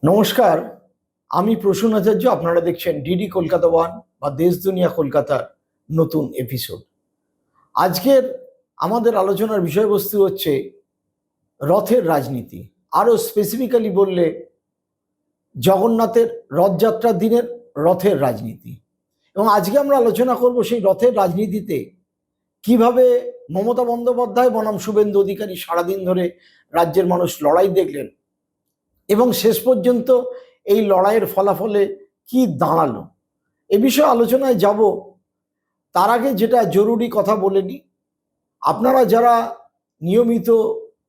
নমস্কার, আমি প্রসূন আচার্য। আপনারা দেখছেন ডিডি কলকাতা ওয়ান বা দেশ দুনিয়া কলকাতার নতুন এপিসোড। আজকের আমাদের আলোচনার বিষয়বস্তু হচ্ছে রথের রাজনীতি, আরও স্পেসিফিক্যালি বললে জগন্নাথের রথযাত্রার দিনের রথের রাজনীতি। এবং আজকে আমরা আলোচনা করব সেই রথের রাজনীতিতে কিভাবে মমতা বন্দ্যোপাধ্যায় বনাম শুভেন্দু অধিকারী সারাদিন ধরে রাজ্যের মানুষ লড়াই দেখলেন এবং শেষ পর্যন্ত এই লড়াইয়ের ফলাফলে কি দাঁড়ালো, এ বিষয়ে আলোচনায় যাব। তার আগে যেটা জরুরি কথা বলে নিই, আপনারা যারা নিয়মিত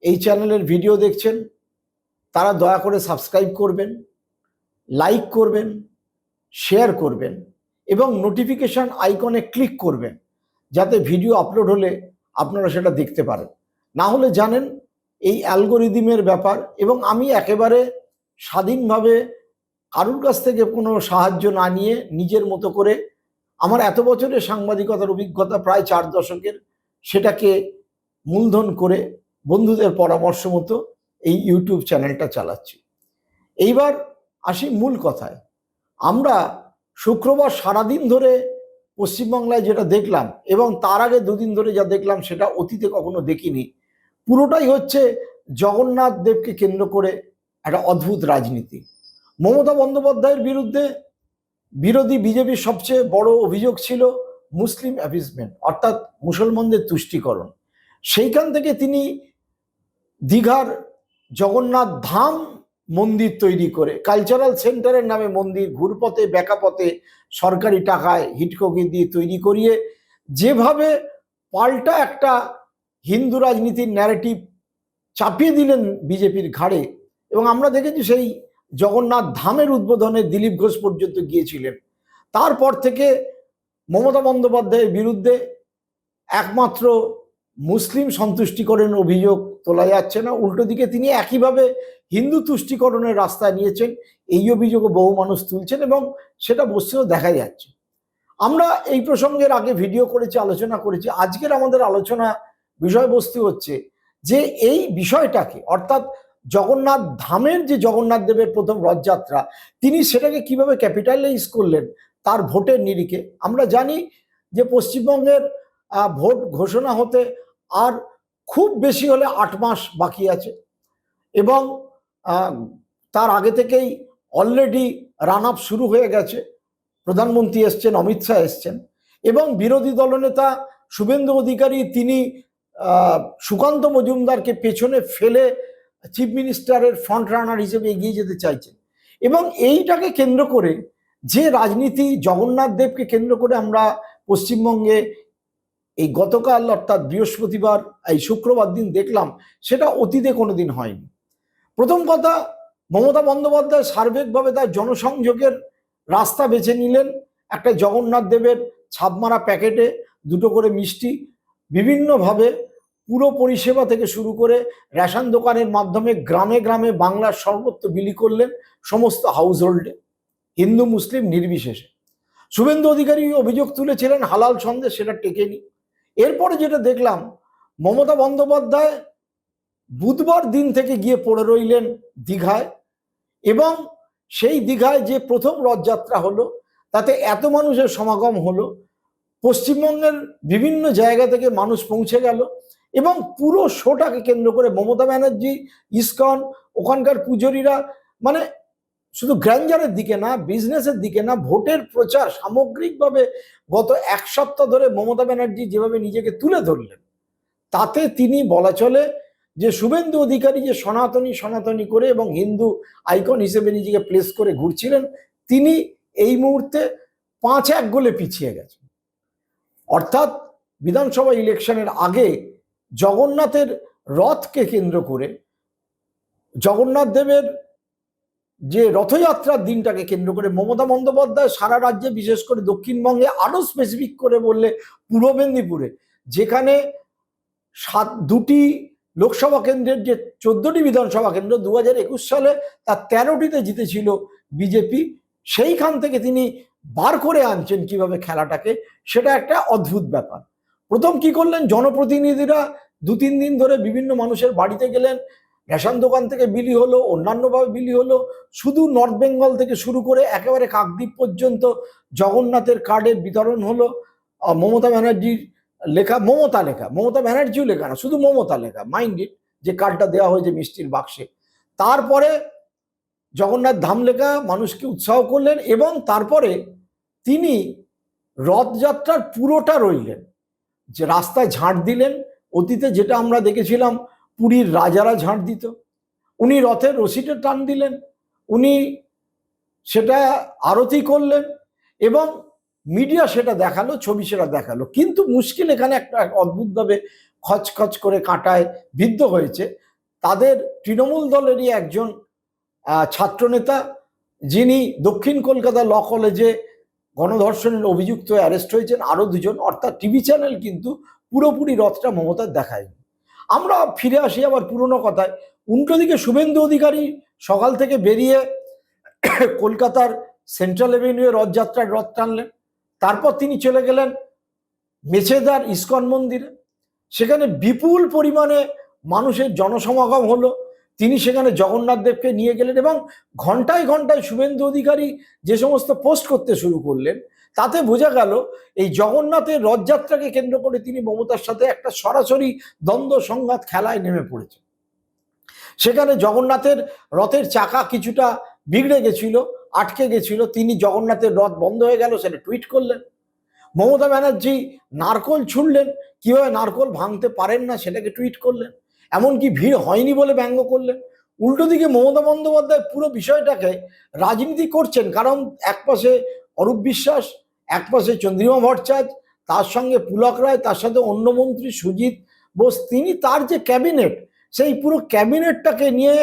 এই চ্যানেলের ভিডিও দেখছেন তারা দয়া করে সাবস্ক্রাইব করবেন, লাইক করবেন, শেয়ার করবেন এবং নোটিফিকেশান আইকনে ক্লিক করবেন, যাতে ভিডিও আপলোড হলে আপনারা সেটা দেখতে পারেন। না হলে জানেন এই অ্যালগোরিদমের ব্যাপার, এবং আমি একেবারে স্বাধীনভাবে কারুর কাছ থেকে কোনো সাহায্য না নিয়ে নিজের মতো করে আমার এত বছরের সাংবাদিকতার অভিজ্ঞতা, প্রায় 4 দশকের, সেটাকে মূলধন করে বন্ধুদের পরামর্শ মতো এই ইউটিউব চ্যানেলটা চালাচ্ছি। এইবার আসি মূল কথায়। আমরা শুক্রবার সারাদিন ধরে পশ্চিমবাংলায় যেটা দেখলাম এবং তার আগে দুদিন ধরে যা দেখলাম সেটা অতীতে কখনো দেখিনি। পুরোটাই হচ্ছে জগন্নাথ দেবকে কেন্দ্র করে একটা অদ্ভুত রাজনীতি। মমতা বন্দ্যোপাধ্যায়ের বিরুদ্ধে বিরোধী বিজেপির সবচেয়ে বড় অভিযোগ ছিল মুসলিম অ্যাপিসমেন্ট, অর্থাৎ মুসলমানদের তুষ্টিকরণ। সেইখান থেকে তিনি দীঘার জগন্নাথ ধাম মন্দির তৈরি করে, কালচারাল সেন্টারের নামে মন্দির, ঘুরপথে বেকাপথে সরকারি টাকায় হিটককি দিয়ে তৈরি করিয়ে যেভাবে পাল্টা একটা হিন্দু রাজনীতির ন্যারেটিভ চাপিয়ে দিলেন বিজেপির ঘাড়ে। এবং আমরা দেখেছি সেই জগন্নাথ ধামের উদ্বোধনে দিলীপ ঘোষ পর্যন্ত গিয়েছিলেন। তারপর থেকে মমতা বন্দ্যোপাধ্যায়ের বিরুদ্ধে একমাত্র মুসলিম সন্তুষ্টিকরণের অভিযোগ তোলা যাচ্ছে না, উল্টো দিকে তিনি একইভাবে হিন্দু তুষ্টিকরণের রাস্তায় নিয়েছেন, এই অভিযোগও বহু মানুষ তুলছেন এবং সেটা বসেও দেখা যাচ্ছে। আমরা এই প্রসঙ্গের আগে ভিডিও করেছি, আলোচনা করেছি। আজকের আমাদের আলোচনা বিষয়বস্তু হচ্ছে যে এই বিষয়টাকে, অর্থাৎ জগন্নাথ ধামের যে জগন্নাথ দেবের প্রথম রথযাত্রা, তিনি সেটাকে কিভাবে ক্যাপিটালাইজ করলেন তার ভোটের নিরিখে। আমরা জানি যে পশ্চিমবঙ্গের ভোট ঘোষণা হতে আর খুব বেশি হলে 8 মাস বাকি আছে এবং তার আগে থেকেই অলরেডি রান আপ শুরু হয়ে গেছে। প্রধানমন্ত্রী এসছেন, অমিত শাহ এসছেন এবং বিরোধী দলনেতা শুভেন্দু অধিকারী তিনি সুকান্ত মজুমদারকে পেছনে ফেলে চিফ মিনিস্টারের ফ্রন্ট রানার হিসেবে এগিয়ে যেতে চাইছেন। এবং এইটাকে কেন্দ্র করে যে রাজনীতি জগন্নাথ দেবকে কেন্দ্র করে আমরা পশ্চিমবঙ্গে এই গতকাল অর্থাৎ বৃহস্পতিবার, এই শুক্রবার দিন দেখলাম, সেটা অতীতে কোনোদিন হয়নি। প্রথম কথা, মমতা বন্দ্যোপাধ্যায় সার্বিকভাবে তার জনসংযোগের রাস্তা বেছে নিলেন। একটা জগন্নাথ দেবের ছাপমারা প্যাকেটে 2টো করে মিষ্টি বিভিন্নভাবে পুরো পরিষেবা থেকে শুরু করে রেশন দোকানের মাধ্যমে গ্রামে গ্রামে বাংলার সর্বত্র বিলি করলেন, সমস্ত হাউস হোল্ডে, হিন্দু মুসলিম নির্বিশেষে। শুভেন্দু অধিকারী অভিযোগ তুলেছিলেন হালাল সন্দেশ, সেটা টেকেনি। এরপরে যেটা দেখলাম, মমতা বন্দ্যোপাধ্যায় বুধবার দিন থেকে গিয়ে পড়ে রইলেন দীঘায় এবং সেই দীঘায় যে প্রথম রথযাত্রা হলো তাতে এত মানুষের সমাগম হলো, পশ্চিমবঙ্গের বিভিন্ন জায়গা থেকে মানুষ পৌঁছে গেল এবং পুরো শোটাকে কেন্দ্র করে মমতা ব্যানার্জি, ইসকন, ওখানকার পুজোরীরা, মানে শুধু গ্র্যান্ডারের দিকে না, বিজনেসের দিকে না, ভোটের প্রচার সামগ্রিকভাবে গত 1 সপ্তাহ ধরে মমতা ব্যানার্জি যেভাবে নিজেকে তুলে ধরলেন, তাতে তিনি বলা চলে যে শুভেন্দু অধিকারী যে সনাতনী সনাতনী করে এবং হিন্দু আইকন হিসেবে নিজেকে প্লেস করে ঘুরছিলেন, তিনি এই মুহূর্তে 5-1 গোলে পিছিয়ে গেছেন। অর্থাৎ বিধানসভা ইলেকশনের আগে জগন্নাথের রথকে কেন্দ্র করে, জগন্নাথ দেবের যে রথযাত্রার দিনটাকে কেন্দ্র করে মমতা বন্দ্যোপাধ্যায় সারা রাজ্যে, বিশেষ করে দক্ষিণবঙ্গে, আরো স্পেসিফিক করে বললে পূর্ব মেদিনীপুরে, যেখানে 2টি লোকসভা কেন্দ্রের যে 14টি বিধানসভা কেন্দ্র 2021 সালে তার 13টিতে জিতেছিল বিজেপি, সেইখান থেকে তিনি বার করে আনছেন কিভাবে খেলাটাকে, সেটা একটা অদ্ভুত ব্যাপার। প্রথম কি করলেন, জনপ্রতিনিধিরা 2-3 দিন ধরে বিভিন্ন মানুষের বাড়িতে গেলেন, রেশন দোকান থেকে বিলি হলো, অন্যান্যভাবে বিলি হলো, শুধু নর্থ বেঙ্গল থেকে শুরু করে একেবারে কাকদ্বীপ পর্যন্ত জগন্নাথের কার্ডের বিতরণ হলো। মমতা ব্যানার্জির লেখা, মমতা ব্যানার্জিও লেখা না, শুধু মমতা লেখা, মাইন্ড ইট, যে কার্ডটা দেওয়া হয়েছে মিষ্টির বাক্সে। তারপরে জগন্নাথ ধাম লেখা, মানুষকে উৎসাহ করলেন, এবং তারপরে তিনি রথযাত্রার পুরোটা রইলেন, যে রাস্তায় ঝাঁট দিলেন। অতীতে যেটা আমরা দেখেছিলাম পুরীর রাজারা ঝাঁট দিত, উনি রথের রশিটা টান দিলেন, উনি সেটা আরতি করলেন, এবং মিডিয়া সেটা দেখালো, ছবি সেটা দেখালো। কিন্তু মুশকিল এখানে একটা অদ্ভুতভাবে খচখচ করে কাঁটায় বিদ্ধ হয়েছে। তাদের তৃণমূল দলেরই একজন ছাত্রনেতা, যিনি দক্ষিণ কলকাতা ল কলেজে গণধর্ষণের অভিযুক্ত হয়ে অ্যারেস্ট হয়েছেন, আরো দুজন, অর্থাৎ টিভি চ্যানেল কিন্তু পুরোপুরি রথটা মমতার দেখায়নি। আমরা ফিরে আসি আবার পুরনো কথায়। উল্টো দিকে শুভেন্দু অধিকারী সকাল থেকে বেরিয়ে কলকাতার সেন্ট্রাল এভিনিউয়ে রথযাত্রার রথ টানলেন। তারপর তিনি চলে গেলেন মেছেদার ইস্কন মন্দিরে, সেখানে বিপুল পরিমাণে মানুষের জনসমাগম হলো। তিনি সেখানে জগন্নাথ দেবকে নিয়ে গেলেন, এবং ঘন্টায় ঘন্টায় শুভেন্দু অধিকারী যে সমস্ত পোস্ট করতে শুরু করলেন, তাতে বোঝা গেল এই জগন্নাথের রথযাত্রাকে কেন্দ্র করে তিনি মমতার সাথে একটা সরাসরি দ্বন্দ্ব সংঘাত খেলায় নেমে পড়েছে। সেখানে জগন্নাথের রথের চাকা কিছুটা বিগড়ে গেছিল, আটকে গেছিল, তিনি জগন্নাথের রথ বন্ধ হয়ে গেল সেটা টুইট করলেন। মমতা ব্যানার্জি নারকোল ছুঁড়লেন, কিভাবে নারকোল ভাঙতে পারেন না সেটাকে টুইট করলেন, এমনকি ভিড় হয়নি বলে ব্যঙ্গ করলেন। উল্টো দিকে মমতা বন্দ্যোপাধ্যায় পুরো বিষয়টাকে রাজনীতি করছেন, কারণ একপাশে অরূপ বিশ্বাস, একপাশে চন্দ্রিমা ভট্টাচার্য, তার সঙ্গে পুলক রায়, তার সাথে অন্য মন্ত্রী সুজিত বোস, তিনি তার যে ক্যাবিনেট, সেই পুরো ক্যাবিনেটটাকে নিয়ে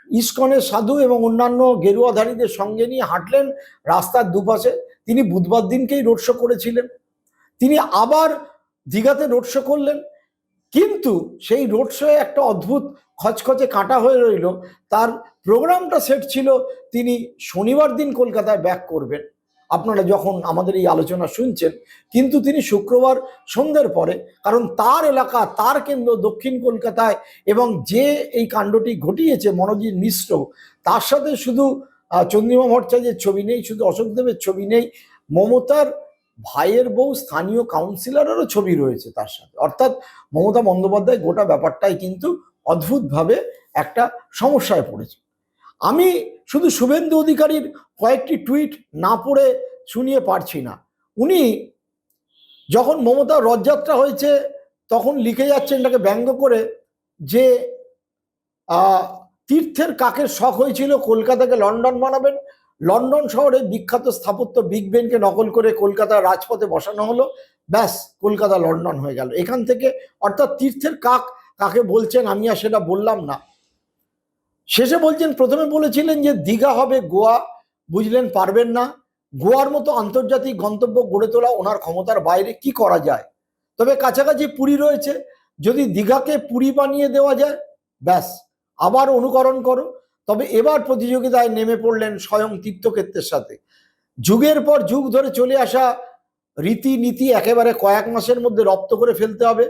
ইস্কনের সাধু এবং অন্যান্য গেরুয়াধারীদের সঙ্গে নিয়ে হাঁটলেন রাস্তার দুপাশে। তিনি বুধবার দিনকেই রোড শো করেছিলেন, তিনি আবার দীঘাতে রোড শো করলেন, কিন্তু সেই রোড শোয়ে একটা অদ্ভুত খচখচে কাঁটা হয়ে রইল। তার প্রোগ্রামটা সেট ছিল তিনি শনিবার দিন কলকাতায় ব্যাক করবেন, আপনারা যখন আমাদের এই আলোচনা শুনছেন, কিন্তু তিনি শুক্রবার সন্ধ্যের পরে, কারণ তার এলাকা, তার কেন্দ্র দক্ষিণ কলকাতায়, এবং যে এই কাণ্ডটি ঘটিয়েছে মনোজিৎ মিশ্র, তার সাথে শুধু চন্দ্রিমা ভট্টাচার্যের ছবি নেই, শুধু অশোক দেবের ছবি নেই, মমতার ভাইয়ের বউ স্থানীয় কাউন্সিলরেরও ছবি রয়েছে তার সাথে। অর্থাৎ মমতা বন্দ্যোপাধ্যায় গোটা ব্যাপারটাই কিন্তু অদ্ভুতভাবে একটা সমস্যায় পড়েছে। আমি শুধু শুভেন্দু অধিকারীর কয়েকটি টুইট না পড়ে শুনিয়ে পারছি না। উনি যখন মমতার রথযাত্রা হয়েছে তখন লিখে যাচ্ছেন এটাকে ব্যঙ্গ করে, যে তীর্থের কাকের শখ হয়েছিল কলকাতাকে লন্ডন বানাবেন, লন্ডন শহরে বিখ্যাত স্থাপত্য বিগ বেনকে নকল করে কলকাতার রাজপথে বসানো হলো, ব্যাস কলকাতা লন্ডন হয়ে গেল। এখান থেকে, অর্থাৎ তীর্থের কাক কাকে বলছেন আমি আর সেটা বললাম না। শেষে বলছেন, প্রথমে বলেছিলেন যে দীঘা হবে গোয়া, বুঝলেন পারবেন না, গোয়ার মতো আন্তর্জাতিক গন্তব্য গড়ে তোলা ওনার ক্ষমতার বাইরে, কি করা যায়, তবে কাছাকাছি পুরী রয়েছে, যদি দীঘাকে পুরী বানিয়ে দেওয়া যায় ব্যাস আবার অনুকরণ করো। তবে এবার প্রতিযোগিতায় নেমে পড়লেন স্বয়ং তীর্থক্ষেত্রের সাথে। যুগের পর যুগ ধরে চলে আসা রীতিনীতি একেবারে কয়েক মাসের মধ্যে রপ্ত করে ফেলতে হবে।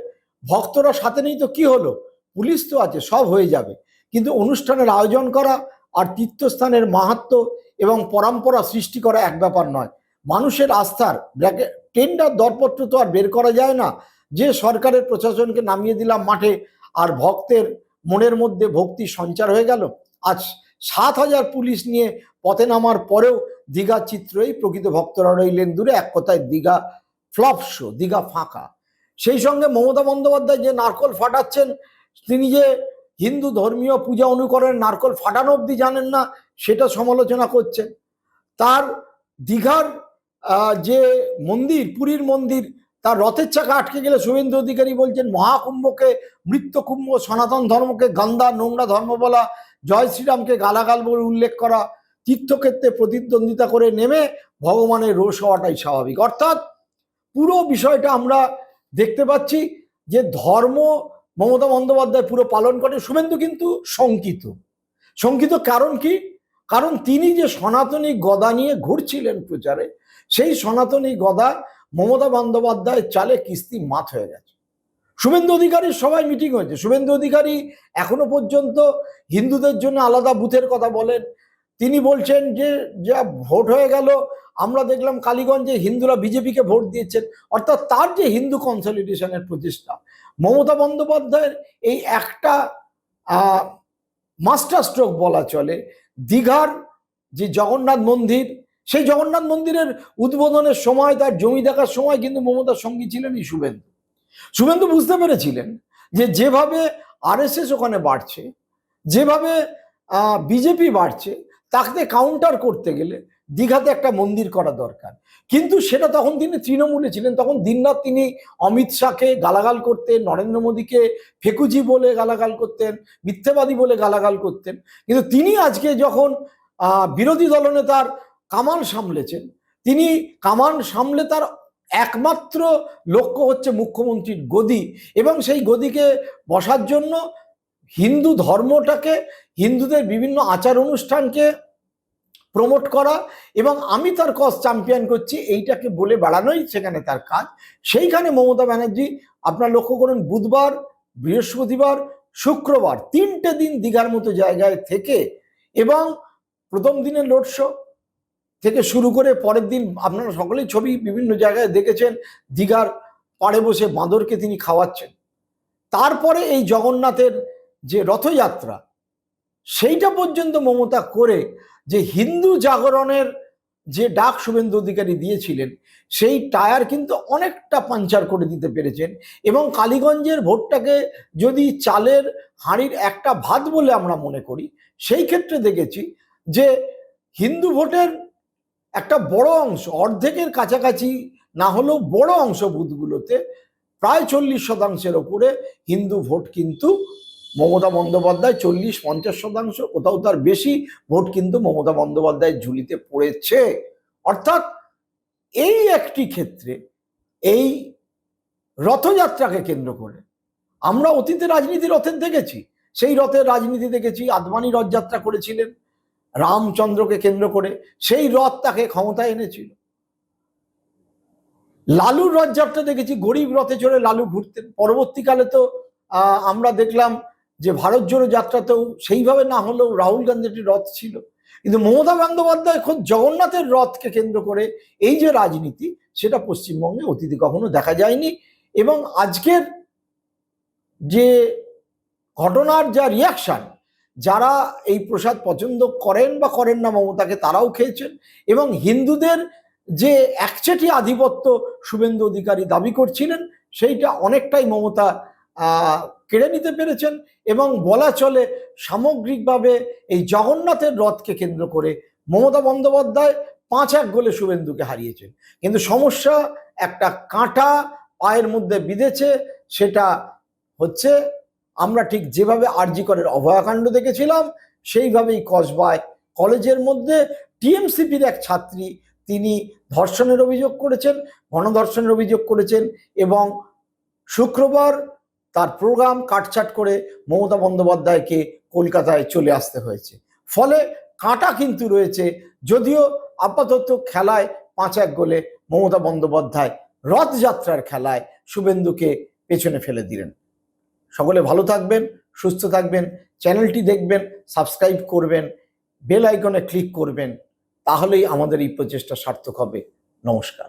ভক্তরা সাথে নেই তো কি হলো, পুলিশ তো আছে, সব হয়ে যাবে। কিন্তু অনুষ্ঠানের আয়োজন করা আর তীর্থস্থানের মাহাত্ম্য এবং পরম্পরা সৃষ্টি করা এক ব্যাপার নয়। মানুষের আস্থার টেন্ডার দরপত্র তো আর বের করা যায় না, যে সরকারের প্রশাসনকে নামিয়ে দিলাম মাঠে আর ভক্তের মনের মধ্যে ভক্তি সঞ্চার হয়ে গেল। আজ 7,000 পুলিশ নিয়ে পথে নামার পরেও দীঘার চিত্রই প্রকৃত ভক্তরা রইলেন দূরে। এক কথায় দীঘা ফ্লপ শো, দীঘা ফাঁকা। সেই সঙ্গে মমতা বন্দ্যোপাধ্যায় যে নারকল ফাটাচ্ছেন, তিনি যে হিন্দু ধর্মীয় পূজা অনুকরণের নারকল ফাটানো অব্দি জানেন না, সেটা সমালোচনা করছেন। তার দীঘার যে মন্দির, পুরীর মন্দির, তার রথের চাকা আটকে গেলে শুভেন্দু অধিকারী বলছেন মহাকুম্ভকে মৃত্যুকুম্ভ, সনাতন ধর্মকে গান্দা নোংরা ধর্ম বলা, জয় শ্রীরামকে গালাগাল বলে উল্লেখ করা, তীর্থক্ষেত্রে প্রতিদ্বন্দ্বিতা করে নেমে ভগবানের রোষ হওয়াটাই স্বাভাবিক। অর্থাৎ পুরো বিষয়টা আমরা দেখতে পাচ্ছি যে ধর্ম মমতা বন্দ্যোপাধ্যায় পুরো পালন করে, শুভেন্দু কিন্তু শঙ্কিত। কারণ কি? কারণ তিনি যে সনাতনী গদা নিয়ে ঘুরছিলেন প্রচারে, সেই সনাতনী গদা মমতা বন্দ্যোপাধ্যায়ের চালে কিস্তি মাত হয়ে গেছে। শুভেন্দু অধিকারীর সবাই মিটিং হয়েছে। শুভেন্দু অধিকারী এখনো পর্যন্ত হিন্দুদের জন্য আলাদা বুথের কথা বলেন। তিনি বলছেন যে যা ভোট হয়ে গেল, আমরা দেখলাম কালীগঞ্জে হিন্দুরা বিজেপিকে ভোট দিয়েছেন, অর্থাৎ তার যে হিন্দু কনসলিডেশনের প্রচেষ্টা। মমতা বন্দ্যোপাধ্যায়ের এই একটা মাস্টার স্ট্রোক বলা চলে। দীঘার যে জগন্নাথ মন্দির, সেই জগন্নাথ মন্দিরের উদ্বোধনের সময়, তার জমি দেখার সময় কিন্তু মমতার সঙ্গী ছিলেন এই শুভেন্দু। শুভেন্দু বুঝতে পেরেছিলেন যে যেভাবে আরএসএস ওখানে বাড়ছে, যেভাবে বিজেপি বাড়ছে, তাকে কাউন্টার করতে গেলে দীঘাতে একটা মন্দির করা দরকার। কিন্তু সেটা তখন তিনি তৃণমূলে ছিলেন, তখন দিনরাত তিনি অমিত শাহকে গালাগাল করতেন, নরেন্দ্র মোদীকে ফেকুজি বলে গালাগাল করতেন, মিথ্যাবাদী বলে গালাগাল করতেন। কিন্তু তিনি আজকে যখন বিরোধী দলনেতার কামান সামলেছেন, তিনি কামান সামলে তার একমাত্র লক্ষ্য হচ্ছে মুখ্যমন্ত্রীর গদি, এবং সেই গদিকে বসার জন্য হিন্দু ধর্মটাকে, হিন্দুদের বিভিন্ন আচার অনুষ্ঠানকে প্রমোট করা, এবং আমি তার কজ চ্যাম্পিয়ন করছি এইটাকে বলে বেড়ানোই সেখানে তার কাজ। সেইখানে মমতা ব্যানার্জি, আপনার লক্ষ্য করুন, বুধবার, বৃহস্পতিবার, শুক্রবার 3টে দিন দীঘার মতো জায়গায় থেকে, এবং প্রথম দিনের লোড শো থেকে শুরু করে পরের দিন আপনারা সকলেই ছবি বিভিন্ন জায়গায় দেখেছেন, দীঘার পাড়ে বসে বাঁদরকে তিনি খাওয়াচ্ছেন। তারপরে এই জগন্নাথের যে রথযাত্রা, সেইটা পর্যন্ত মমতা করে যে হিন্দু জাগরণের যে ডাক শুভেন্দু অধিকারী দিয়েছিলেন, সেই টায়ার কিন্তু অনেকটা পাঞ্চার করে দিতে পেরেছেন। এবং কালীগঞ্জের ভোটটাকে যদি চালের হাঁড়ির একটা ভাত বলে আমরা মনে করি, সেই ক্ষেত্রে দেখেছি যে হিন্দু ভোটের একটা বড় অংশ, অর্ধেকের কাছাকাছি না হলেও বড় অংশ বুথগুলোতে, প্রায় 40% ওপরে হিন্দু ভোট কিন্তু মমতা বন্দ্যোপাধ্যায়, 40-50%, কোথাও তার বেশি ভোট কিন্তু মমতা বন্দ্যোপাধ্যায়ের ঝুলিতে পড়েছে। অর্থাৎ এই একটি ক্ষেত্রে, এই রথযাত্রাকে কেন্দ্র করে আমরা অতীতে রাজনীতি রথের দেখেছি, সেই রথের রাজনীতি দেখেছি। আদবানি রথযাত্রা করেছিলেন রামচন্দ্রকে কেন্দ্র করে, সেই রথ তাকে ক্ষমতায় এনেছিল। লালুর রথযাত্রা দেখেছি, গরিব রথে চড়ে লালু ঘুরতেন। পরবর্তীকালে তো আমরা দেখলাম যে ভারত জোড়ো যাত্রাতেও সেইভাবে না হলেও রাহুল গান্ধীর রথ ছিল। কিন্তু মমতা বন্দ্যোপাধ্যায় খোদ জগন্নাথের রথকে কেন্দ্র করে এই যে রাজনীতি, সেটা পশ্চিমবঙ্গে অতীতে কখনো দেখা যায়নি। এবং আজকের যে ঘটনার যা রিয়াকশন, যারা এই প্রসাদ পছন্দ করেন বা করেন না মমতাকে, তারাও খেয়েছেন। এবং হিন্দুদের যে একচেটি আধিপত্য শুভেন্দু অধিকারী দাবি করছিলেন, সেইটা অনেকটাই মমতা কেড়ে নিতে পেরেছেন। এবং বলা চলে সামগ্রিকভাবে এই জগন্নাথের রথকে কেন্দ্র করে মমতা বন্দ্যোপাধ্যায় 5-1 গোলে শুভেন্দুকে হারিয়েছেন। কিন্তু সমস্যা একটা কাঁটা পায়ের মধ্যে বিঁধেছে, সেটা হচ্ছে আমরা ঠিক যেভাবে আরজি করের অভয়াকাণ্ড দেখেছিলাম, সেইভাবেই কসবায় কলেজের মধ্যে টিএমসিপির এক ছাত্রী, তিনি ধর্ষণের অভিযোগ করেছেন, গণধর্ষণের অভিযোগ করেছেন, এবং শুক্রবার তার প্রোগ্রাম কাটছাট করে মমতা বন্দ্যোপাধ্যায়কে কলকাতায় চলে আসতে হয়েছে। ফলে কাঁটা কিন্তু রয়েছে, যদিও আপাতত খেলায় 5-1 গোলে মমতা বন্দ্যোপাধ্যায় রথযাত্রার খেলায় শুভেন্দুকে পেছনে ফেলে দিলেন। সকলে ভালো থাকবেন, সুস্থ থাকবেন, চ্যানেলটি দেখবেন, সাবস্ক্রাইব করবেন, বেল আইকনে ক্লিক করবেন, তাহলেই আমাদের এই প্রচেষ্টা সার্থক হবে। নমস্কার।